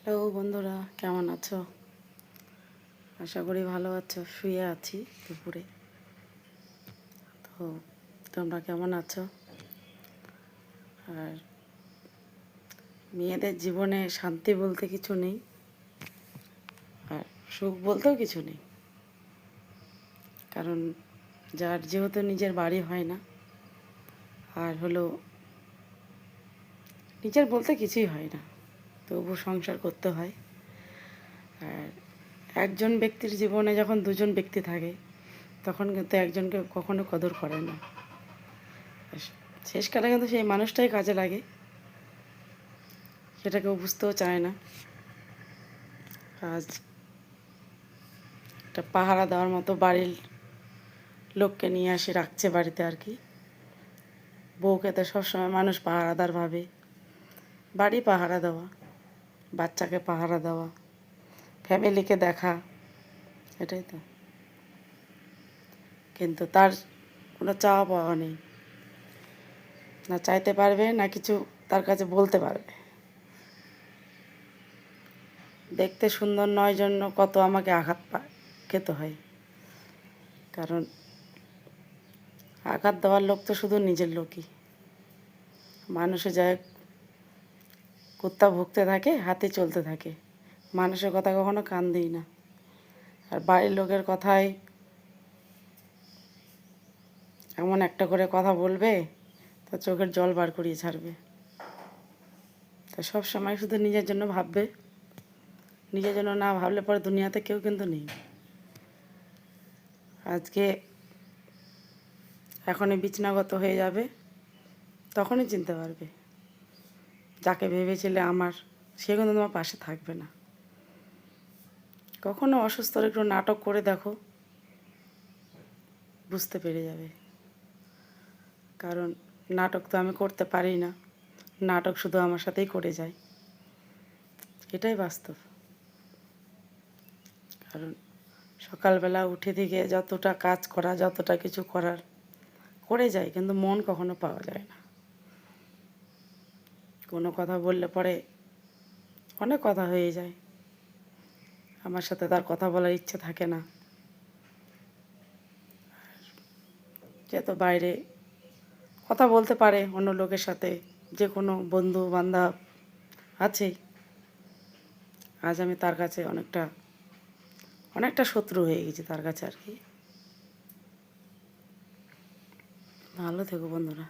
Hello বন্ধুরা, কেমন আছো? আশা করি ভালো আছো। শুয়ে আছি দুপুরে। তো তোমরা কেমন আছো? আর মেয়েদের জীবনে শান্তি বলতে কিছু নেই, আর সুখ বলতেও কিছু নেই। কারণ যার যেহেতু নিজের বাড়ি হয় না, আর হলো নিজের বলতে কিছুই হয় না, তবু সংসার করতে হয়। আর একজন ব্যক্তির জীবনে যখন দুজন ব্যক্তি থাকে, তখন কিন্তু একজনকে কখনো কদর করে না। শেষকালে কিন্তু সেই মানুষটাই কাজে লাগে, সেটা কেউ বুঝতেও চায় না। আজ একটা পাহারা দেওয়ার মতো বাড়ির লোককে নিয়ে আসে রাখছে বাড়িতে আর কি। বউকে তো সবসময় মানুষ পাহারাদার ভাবে। বাড়ি পাহারা দেওয়া, বাচ্চাকে পাহারা দেওয়া, ফ্যামিলিকে দেখা, এটাই তো। কিন্তু তার কোনো চাওয়া পাওয়া নেই, না চাইতে পারবে না কিছু তার কাছে বলতে পারবে। দেখতে সুন্দর নয় জন্য কত আমাকে আঘাত খেতে হয়। কারণ আঘাত দেওয়ার লোক তো শুধু নিজের লোকই। মানুষে যায় কুত্তা ভুগতে থাকে, হাতি চলতে থাকে, মানুষের কথা কখনো কান দিই না। আর বাড়ির লোকের কথায় এমন একটা করে কথা বলবে, তা চোখের জল বার করিয়ে ছাড়বে। তা সব সময় শুধু নিজের জন্য ভাববে। নিজের জন্য না ভাবলে পরে দুনিয়াতে কেউ কিন্তু নেই। আজকে এখনই বিছনাগত হয়ে যাবে, তখনই চিনতে পারবে যাকে ভেবেছিলে আমার, সে কিন্তু তোমার পাশে থাকবে না। কখনো অসুস্থ একটু নাটক করে দেখো, বুঝতে পেরে যাবে। কারণ নাটক তো আমি করতে পারি না, নাটক শুধু আমার সাথেই করে যায়, এটাই বাস্তব। কারণ সকালবেলা উঠে থেকে যতটা কাজ করা, যতটা কিছু করার করে যায়, কিন্তু মন কখনো পাওয়া যায় না। কোনো কথা বললে পরে অনেক কথা হয়ে যায়, আমার সাথে তার কথা বলার ইচ্ছে থাকে না। যে তো বাইরে কথা বলতে পারে অন্য লোকের সাথে, যে কোনো বন্ধু বান্ধব আছেই। আজ আমি তার কাছে অনেকটা অনেকটা শত্রু হয়ে গেছি তার কাছে আর কি। ভালো থেকো বন্ধুরা।